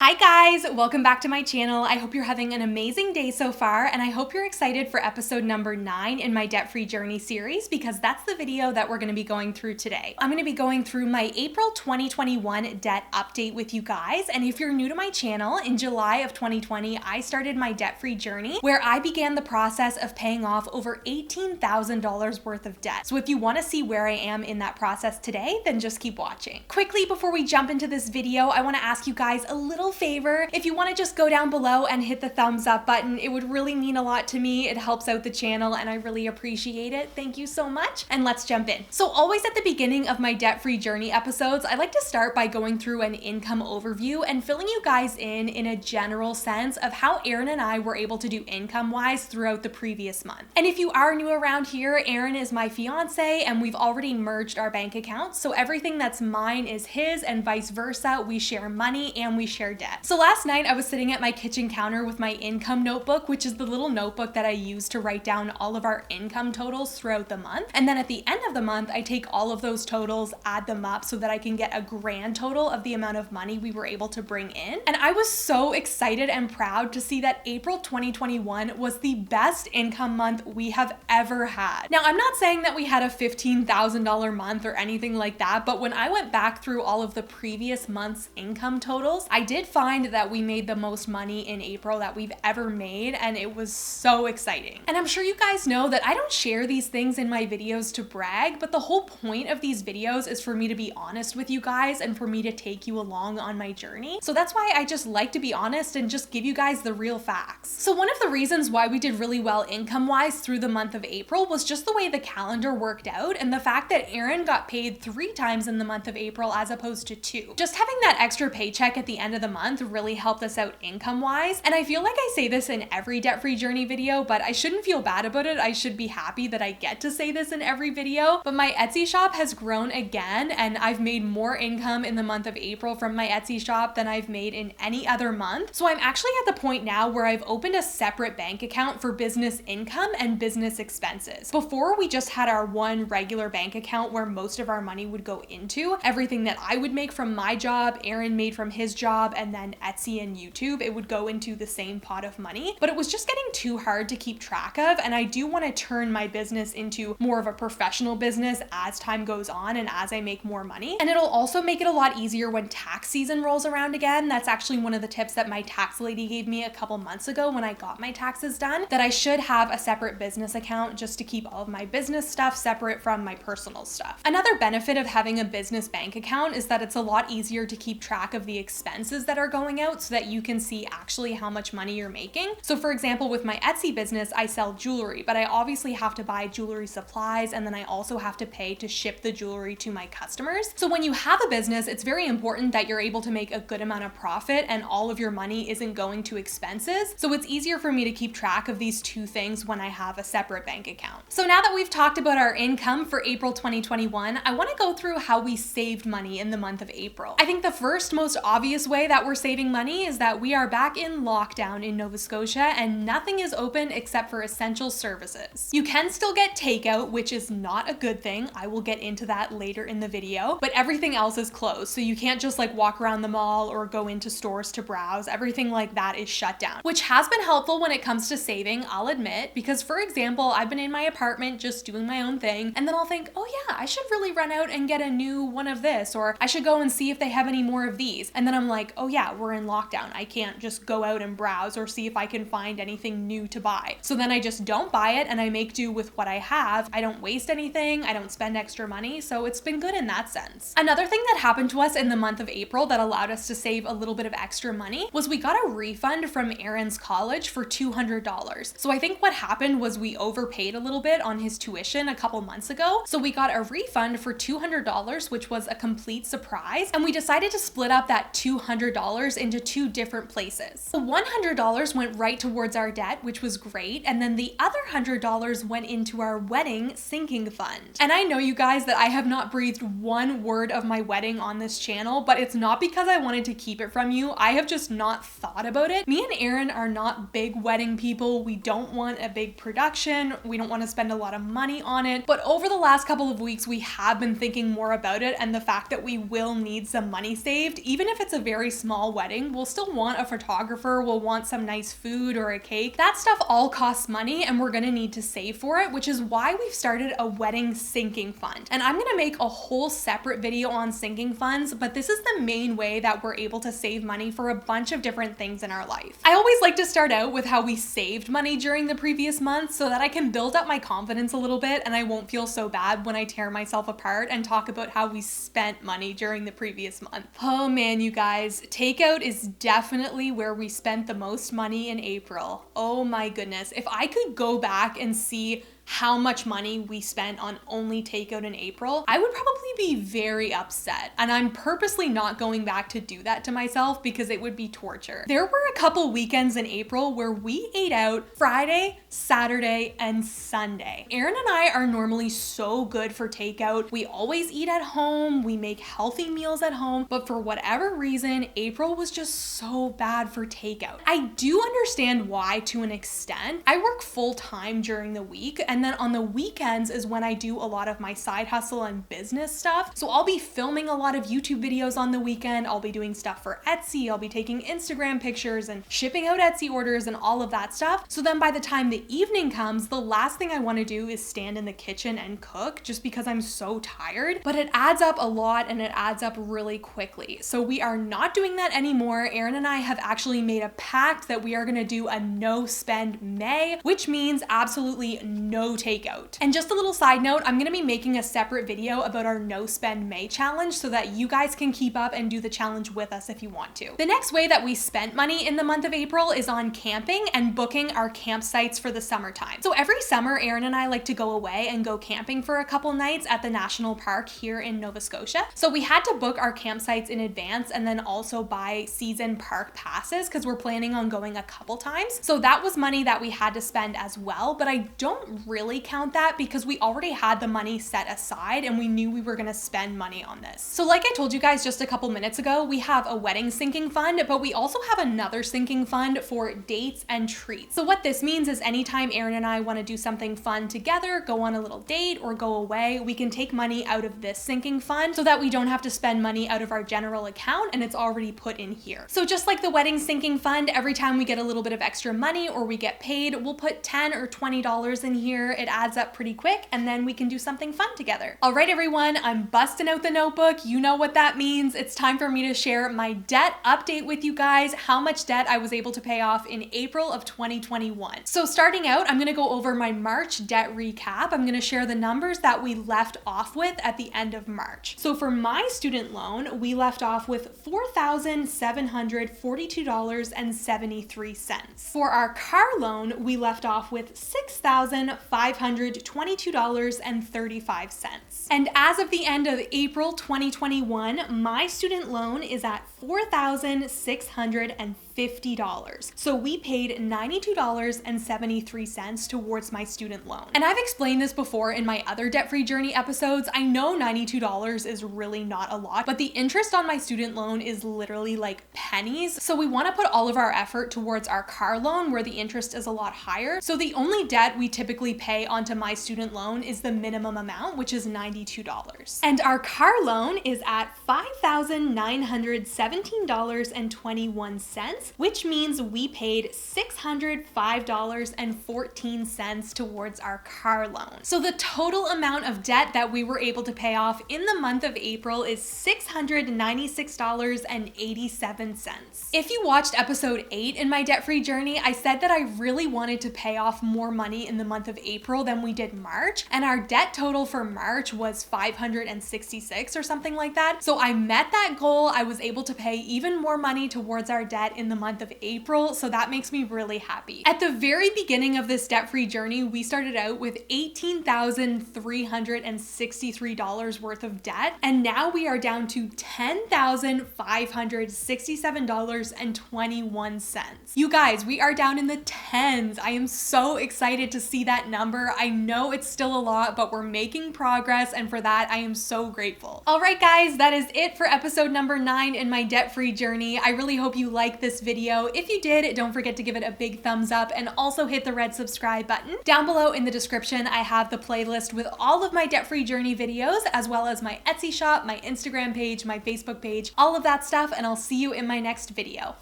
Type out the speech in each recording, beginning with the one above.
Hi guys, welcome back to my channel. I hope you're having an amazing day so far, and I hope you're excited for episode number 9 in my debt-free journey series, because that's the video that we're going to be going through today. I'm going to be going through my April 2021 debt update with you guys, and if you're new to my channel, in July of 2020, I started my debt-free journey where I began the process of paying off over $18,000 worth of debt. So if you want to see where I am in that process today, then just keep watching. Quickly, before we jump into this video, I want to ask you guys a little favor. If you want to just go down below and hit the thumbs up button, it would really mean a lot to me. It helps out the channel and I really appreciate it. Thank you so much. And let's jump in. So always at the beginning of my debt-free journey episodes, I like to start by going through an income overview and filling you guys in a general sense of how Aaron and I were able to do income-wise throughout the previous month. And if you are new around here, Aaron is my fiance and we've already merged our bank accounts. So everything that's mine is his and vice versa. We share money and we share debt. So last night I was sitting at my kitchen counter with my income notebook, which is the little notebook that I use to write down all of our income totals throughout the month. And then at the end of the month, I take all of those totals, add them up so that I can get a grand total of the amount of money we were able to bring in. And I was so excited and proud to see that April 2021 was the best income month we have ever had. Now, I'm not saying that we had a $15,000 month or anything like that, but when I went back through all of the previous month's income totals, I did find that we made the most money in April that we've ever made, and it was so exciting. And I'm sure you guys know that I don't share these things in my videos to brag, but the whole point of these videos is for me to be honest with you guys and for me to take you along on my journey. So that's why I just like to be honest and just give you guys the real facts. So one of the reasons why we did really well income-wise through the month of April was just the way the calendar worked out and the fact that Aaron got paid 3 times in the month of April as opposed to 2. Just having that extra paycheck at the end of the month really helped us out income-wise. And I feel like I say this in every debt-free journey video, but I shouldn't feel bad about it. I should be happy that I get to say this in every video. But my Etsy shop has grown again, and I've made more income in the month of April from my Etsy shop than I've made in any other month. So I'm actually at the point now where I've opened a separate bank account for business income and business expenses. Before, we just had our one regular bank account where most of our money would go into. Everything that I would make from my job, Aaron made from his job, and then Etsy and YouTube, it would go into the same pot of money. But it was just getting too hard to keep track of, and I do want to turn my business into more of a professional business as time goes on and as I make more money. And it'll also make it a lot easier when tax season rolls around again. That's actually one of the tips that my tax lady gave me a couple months ago when I got my taxes done, that I should have a separate business account just to keep all of my business stuff separate from my personal stuff. Another benefit of having a business bank account is that it's a lot easier to keep track of the expenses that are going out so that you can see actually how much money you're making. So for example, with my Etsy business, I sell jewelry, but I obviously have to buy jewelry supplies, and then I also have to pay to ship the jewelry to my customers. So when you have a business, it's very important that you're able to make a good amount of profit and all of your money isn't going to expenses. So it's easier for me to keep track of these two things when I have a separate bank account. So now that we've talked about our income for April 2021, I want to go through how we saved money in the month of April. I think the first most obvious way that we're saving money is that we are back in lockdown in Nova Scotia and nothing is open except for essential services. You can still get takeout, which is not a good thing. I will get into that later in the video, but everything else is closed. So you can't just like walk around the mall or go into stores to browse. Everything like that is shut down, which has been helpful when it comes to saving, I'll admit, because for example, I've been in my apartment just doing my own thing, and then I'll think, oh yeah, I should really run out and get a new one of this, or I should go and see if they have any more of these. And then I'm like, oh yeah, we're in lockdown. I can't just go out and browse or see if I can find anything new to buy. So then I just don't buy it and I make do with what I have. I don't waste anything. I don't spend extra money. So it's been good in that sense. Another thing that happened to us in the month of April that allowed us to save a little bit of extra money was we got a refund from Aaron's college for $200. So I think what happened was we overpaid a little bit on his tuition a couple months ago. So we got a refund for $200, which was a complete surprise. And we decided to split up that $200 into 2 different places. The $100 went right towards our debt, which was great. And then the other $100 went into our wedding sinking fund. And I know you guys that I have not breathed one word of my wedding on this channel, but it's not because I wanted to keep it from you. I have just not thought about it. Me and Aaron are not big wedding people. We don't want a big production. We don't want to spend a lot of money on it. But over the last couple of weeks, we have been thinking more about it and the fact that we will need some money saved, even if it's a very small small wedding, we'll still want a photographer, we'll want some nice food or a cake. That stuff all costs money and we're gonna need to save for it, which is why we've started a wedding sinking fund. And I'm gonna make a whole separate video on sinking funds, but this is the main way that we're able to save money for a bunch of different things in our life. I always like to start out with how we saved money during the previous month so that I can build up my confidence a little bit and I won't feel so bad when I tear myself apart and talk about how we spent money during the previous month. Oh man, you guys, takeout is definitely where we spent the most money in April. Oh my goodness. If I could go back and see how much money we spent on only takeout in April, I would probably be very upset. And I'm purposely not going back to do that to myself because it would be torture. There were a couple weekends in April where we ate out Friday, Saturday, and Sunday. Aaron and I are normally so good for takeout. We always eat at home, we make healthy meals at home, but for whatever reason, April was just so bad for takeout. I do understand why to an extent. I work full time during the week, and then on the weekends is when I do a lot of my side hustle and business stuff. So I'll be filming a lot of YouTube videos on the weekend. I'll be doing stuff for Etsy. I'll be taking Instagram pictures and shipping out Etsy orders and all of that stuff. So then by the time the evening comes, the last thing I want to do is stand in the kitchen and cook just because I'm so tired. But it adds up a lot and it adds up really quickly. So we are not doing that anymore. Aaron and I have actually made a pact that we are going to do a no spend May, which means absolutely no takeout. And just a little side note, I'm gonna be making a separate video about our no spend May challenge so that you guys can keep up and do the challenge with us if you want to. The next way that we spent money in the month of April is on camping and booking our campsites for the summertime. So every summer, Aaron and I like to go away and go camping for a couple nights at the national park here in Nova Scotia. So we had to book our campsites in advance and then also buy season park passes because we're planning on going a couple times. So that was money that we had to spend as well, but I don't really count that because we already had the money set aside and we knew we were gonna spend money on this. So like I told you guys just a couple minutes ago, we have a wedding sinking fund, but we also have another sinking fund for dates and treats. So what this means is anytime Aaron and I wanna do something fun together, go on a little date or go away, we can take money out of this sinking fund so that we don't have to spend money out of our general account and it's already put in here. So just like the wedding sinking fund, every time we get a little bit of extra money or we get paid, we'll put $10 or $20 in here. It adds up pretty quick and then we can do something fun together. All right, everyone, I'm busting out the notebook. You know what that means. It's time for me to share my debt update with you guys, how much debt I was able to pay off in April of 2021. So starting out, I'm gonna go over my March debt recap. I'm gonna share the numbers that we left off with at the end of March. So for my student loan, we left off with $4,742.73. For our car loan, we left off with $6,522.35. And as of the end of April 2021, my student loan is at $4,650. So we paid $92.73 towards my student loan. And I've explained this before in my other debt-free journey episodes. I know $92 is really not a lot, but the interest on my student loan is literally like pennies. So we want to put all of our effort towards our car loan where the interest is a lot higher. So the only debt we typically pay onto my student loan is the minimum amount, which is $92. And our car loan is at $5,917.21, which means we paid $605.14 towards our car loan. So the total amount of debt that we were able to pay off in the month of April is $696.87. If you watched episode 8 in my debt-free journey, I said that I really wanted to pay off more money in the month of April than we did March, and our debt total for March was $566 or something like that. So I met that goal. I was able to pay even more money towards our debt in the month of April, so that makes me really happy. At the very beginning of this debt-free journey, we started out with $18,363 worth of debt, and now we are down to $10,567.21. You guys, we are down in the tens. I am so excited to see that number. I know it's still a lot, but we're making progress, and for that, I am so grateful. All right, guys, that is it for episode number 9 in my debt-free journey. I really hope you liked this video. If you did, don't forget to give it a big thumbs up and also hit the red subscribe button. Down below in the description, I have the playlist with all of my debt-free journey videos, as well as my Etsy shop, my Instagram page, my Facebook page, all of that stuff, and I'll see you in my next video.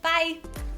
Bye!